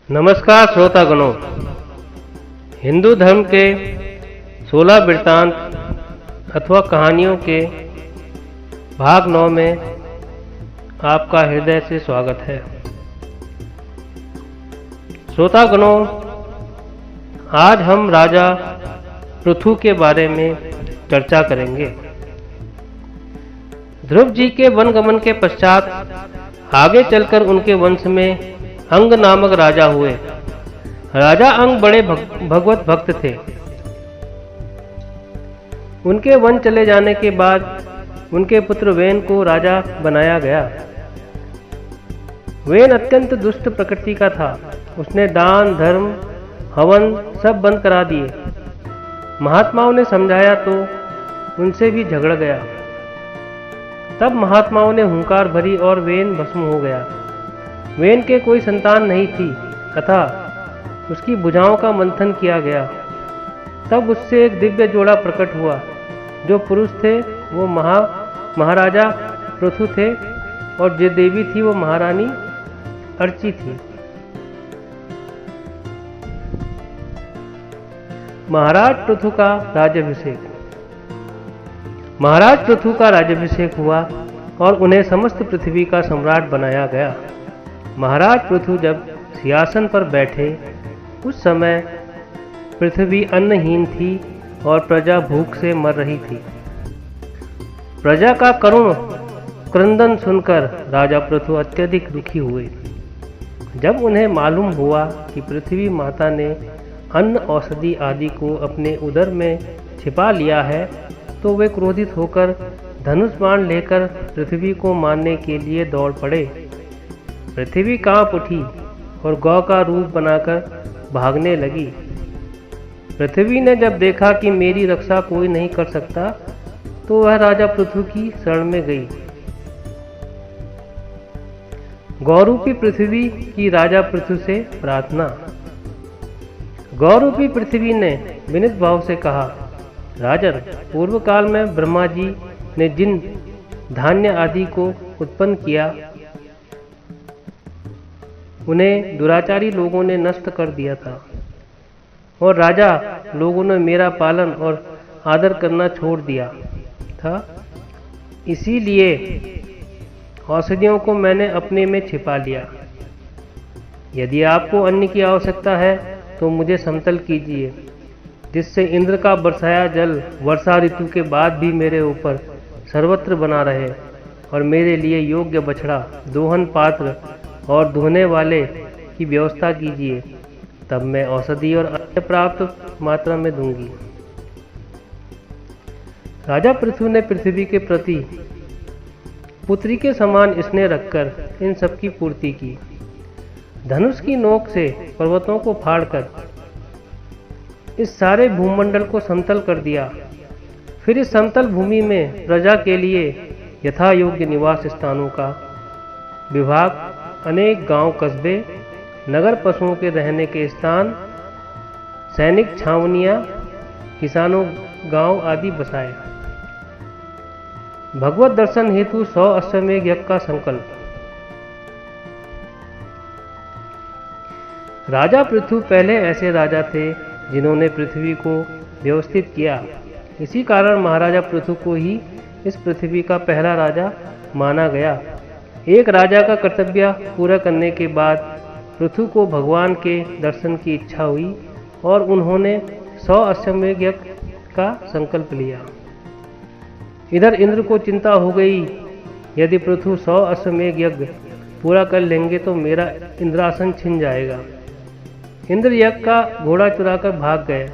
नमस्कार श्रोतागणों। हिंदू धर्म के 16 वृत्तांत अथवा कहानियों के भाग 9 में आपका हृदय से स्वागत है। श्रोतागणों, आज हम राजा पृथु के बारे में चर्चा करेंगे। ध्रुव जी के वनगमन के पश्चात आगे चलकर उनके वंश में अंग नामक राजा हुए। राजा अंग बड़े भगवत भक्त थे। उनके वन चले जाने के बाद उनके पुत्र वेन को राजा बनाया गया। वेन अत्यंत दुष्ट प्रकृति का था। उसने दान धर्म हवन सब बंद करा दिए। महात्माओं ने समझाया तो उनसे भी झगड़ गया। तब महात्माओं ने हुंकार भरी और वेन भस्म हो गया। वेन के कोई संतान नहीं थी तथा उसकी भुजाओं का मंथन किया गया। तब उससे एक दिव्य जोड़ा प्रकट हुआ। जो पुरुष थे वो महाराजा पृथु थे और जो देवी थी वो महारानी अर्ची थी। महाराज पृथु का राज्याभिषेक हुआ और उन्हें समस्त पृथ्वी का सम्राट बनाया गया। महाराज पृथु जब सिंहासन पर बैठे उस समय पृथ्वी अन्नहीन थी और प्रजा भूख से मर रही थी। प्रजा का करुण क्रंदन सुनकर राजा पृथु अत्यधिक दुखी हुए। जब उन्हें मालूम हुआ कि पृथ्वी माता ने अन्न औषधि आदि को अपने उदर में छिपा लिया है तो वे क्रोधित होकर धनुष बाण लेकर पृथ्वी को मारने के लिए दौड़ पड़े। पृथ्वी कांप उठी और गौ का रूप बनाकर भागने लगी। पृथ्वी ने जब देखा कि मेरी रक्षा कोई नहीं कर सकता तो वह राजा पृथु की शरण में गई। गौरूपी पृथ्वी की राजा पृथु से प्रार्थना। गौरूपी पृथ्वी ने विनीत भाव से कहा, राजन, पूर्व काल में ब्रह्मा जी ने जिन धान्य आदि को उत्पन्न किया उन्हें दुराचारी लोगों ने नष्ट कर दिया था और राजा लोगों ने मेरा पालन और आदर करना छोड़ दिया था। इसीलिए औषधियों को मैंने अपने में छिपा लिया। यदि आपको अन्न की आवश्यकता है तो मुझे समतल कीजिए, जिससे इंद्र का बरसाया जल वर्षा ऋतु के बाद भी मेरे ऊपर सर्वत्र बना रहे और मेरे लिए योग्य बछड़ा, दोहन पात्र और धोने वाले की व्यवस्था कीजिए। तब मैं औषधि और अन्न प्राप्त मात्रा में दूंगी। राजा पृथु ने पृथ्वी के प्रति पुत्री के समान स्नेह रखकर इन सब की पूर्ति की। धनुष की नोक से पर्वतों को फाड़कर इस सारे भूमंडल को समतल कर दिया। फिर इस समतल भूमि में प्रजा के लिए यथा योग्य निवास स्थानों का विभाग, अनेक गांव कस्बे, नगर पशुओं के रहने के स्थान, सैनिक छावनियां, किसानों गांव आदि बसाए। भगवत दर्शन हेतु 100 अश्वमेध यज्ञ का संकल्प। राजा पृथु पहले ऐसे राजा थे जिन्होंने पृथ्वी को व्यवस्थित किया। इसी कारण महाराजा पृथु को ही इस पृथ्वी का पहला राजा माना गया। एक राजा का कर्तव्य पूरा करने के बाद पृथु को भगवान के दर्शन की इच्छा हुई और उन्होंने 100 अश्वमेध यज्ञ का संकल्प लिया। इधर इंद्र को चिंता हो गई, यदि पृथु 100 अश्वमेध यज्ञ पूरा कर लेंगे तो मेरा इंद्रासन छिन जाएगा। इंद्र यज्ञ का घोड़ा चुराकर भाग गए।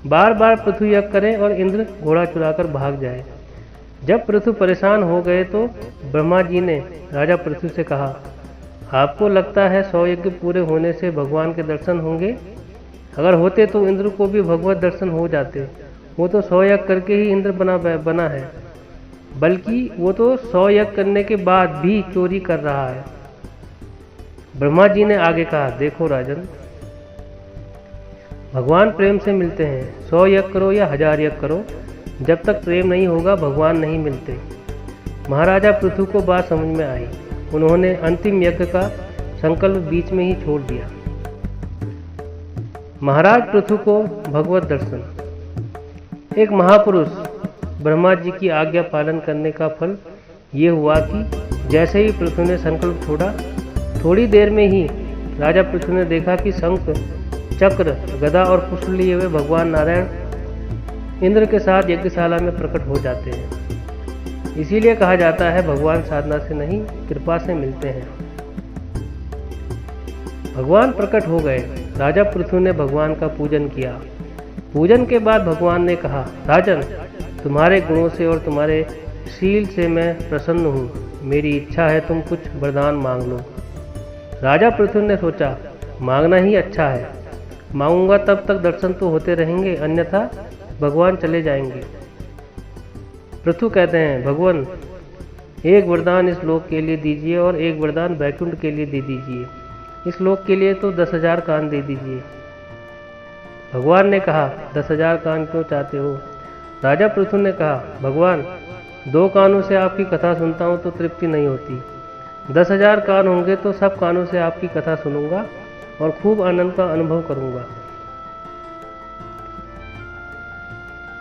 बार बार पृथु यज्ञ करें और इंद्र घोड़ा चुराकर भाग जाए। जब पृथु परेशान हो गए तो ब्रह्मा जी ने राजा पृथु से कहा, आपको लगता है 100 यज्ञ पूरे होने से भगवान के दर्शन होंगे? अगर होते तो इंद्र को भी भगवत दर्शन हो जाते। वो तो 100 यज्ञ करके ही इंद्र बना है, बल्कि वो तो 100 यज्ञ करने के बाद भी चोरी कर रहा है। ब्रह्मा जी ने आगे कहा, देखो राजन, भगवान प्रेम से मिलते हैं। 100 यज्ञ करो या 1000 यज्ञ करो, जब तक प्रेम नहीं होगा भगवान नहीं मिलते। महाराजा पृथु को बात समझ में आई। उन्होंने अंतिम यज्ञ का संकल्प बीच में ही छोड़ दिया। महाराज पृथु को भगवत दर्शन। एक महापुरुष ब्रह्मा जी की आज्ञा पालन करने का फल ये हुआ कि जैसे ही पृथु ने संकल्प छोड़ा, थोड़ी देर में ही राजा पृथु ने देखा कि शंख, चक्र, गदा और पुष्प लिए हुए भगवान नारायण इंद्र के साथ यज्ञशाला में प्रकट हो जाते हैं। इसीलिए कहा जाता है भगवान साधना से नहीं, कृपा से मिलते हैं। भगवान प्रकट हो गए। राजा पृथु ने भगवान का पूजन किया। पूजन के बाद भगवान ने कहा, राजन, तुम्हारे गुणों से और तुम्हारे शील से मैं प्रसन्न हूँ। मेरी इच्छा है तुम कुछ वरदान मांग लो। राजा पृथु ने सोचा, मांगना ही अच्छा है। मांगूंगा तब तक दर्शन तो होते रहेंगे, अन्यथा भगवान चले जाएंगे। पृथु कहते हैं, भगवान, एक वरदान इस लोक के लिए दीजिए और एक वरदान वैकुंठ के लिए दे दीजिए। इस लोक के लिए तो 10,000 कान दे दीजिए। भगवान ने कहा, 10,000 कान क्यों चाहते हो? राजा पृथु ने कहा, भगवान, 2 कानों से आपकी कथा सुनता हूँ तो तृप्ति नहीं होती। 10,000 कान होंगे तो सब कानों से आपकी कथा सुनूंगा और खूब आनंद का अनुभव करूंगा।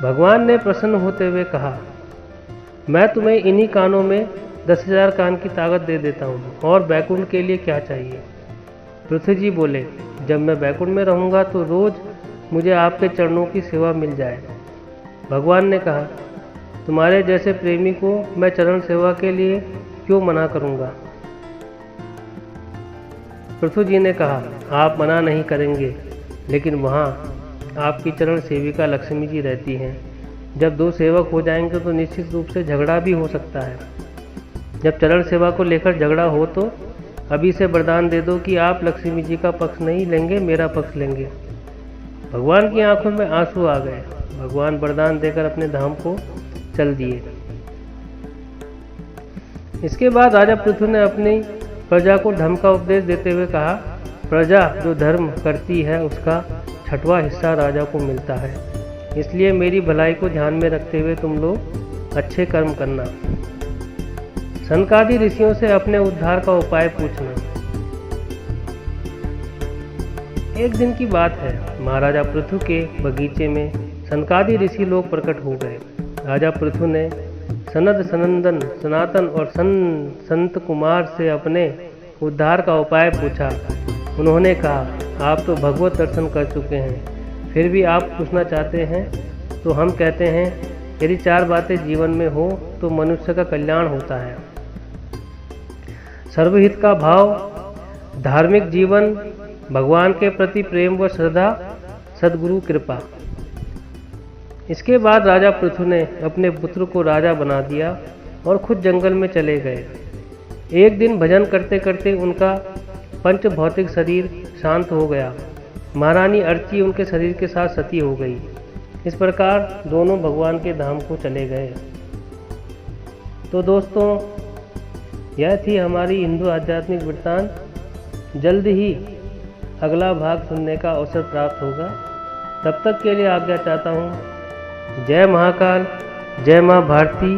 भगवान ने प्रसन्न होते हुए कहा, मैं तुम्हें इन्हीं कानों में 10,000 कान की ताकत दे देता हूँ। और बैकुंठ के लिए क्या चाहिए? पृथ्वी जी बोले, जब मैं बैकुंठ में रहूँगा तो रोज मुझे आपके चरणों की सेवा मिल जाए। भगवान ने कहा, तुम्हारे जैसे प्रेमी को मैं चरण सेवा के लिए क्यों मना करूँगा? पृथु जी ने कहा, आप मना नहीं करेंगे, लेकिन वहाँ आपकी चरण सेविका लक्ष्मी जी रहती हैं। जब 2 सेवक हो जाएंगे तो निश्चित रूप से झगड़ा भी हो सकता है। जब चरण सेवा को लेकर झगड़ा हो तो अभी से वरदान दे दो कि आप लक्ष्मी जी का पक्ष नहीं लेंगे, मेरा पक्ष लेंगे। भगवान की आंखों में आंसू आ गए। भगवान वरदान देकर अपने धाम को चल दिए। इसके बाद राजा पृथु ने अपनी प्रजा को धर्म का उपदेश देते हुए कहा, प्रजा जो धर्म करती है उसका 6वां हिस्सा राजा को मिलता है। इसलिए मेरी भलाई को ध्यान में रखते हुए तुम लोग अच्छे कर्म करना। सनकादि ऋषियों से अपने उद्धार का उपाय पूछना। एक दिन की बात है, महाराजा पृथु के बगीचे में सनकादि ऋषि लोग प्रकट हो गए। राजा पृथु ने सनद, सनंदन, सनातन और संत कुमार से अपने उद्धार का उपाय पूछा। उन्होंने कहा, आप तो भगवत दर्शन कर चुके हैं, फिर भी आप पूछना चाहते हैं तो हम कहते हैं, यदि 4 बातें जीवन में हो तो मनुष्य का कल्याण होता है। सर्वहित का भाव, धार्मिक जीवन, भगवान के प्रति प्रेम व श्रद्धा, सद्गुरु कृपा। इसके बाद राजा पृथु ने अपने पुत्र को राजा बना दिया और खुद जंगल में चले गए। एक दिन भजन करते करते उनका पंच भौतिक शरीर शांत हो गया। महारानी अर्ची उनके शरीर के साथ सती हो गई। इस प्रकार दोनों भगवान के धाम को चले गए। तो दोस्तों, यह थी हमारी हिंदू आध्यात्मिक वृत्तांत। जल्द ही अगला भाग सुनने का अवसर प्राप्त होगा। तब तक के लिए आज्ञा चाहता हूँ। जय महाकाल, जय माँ भारती।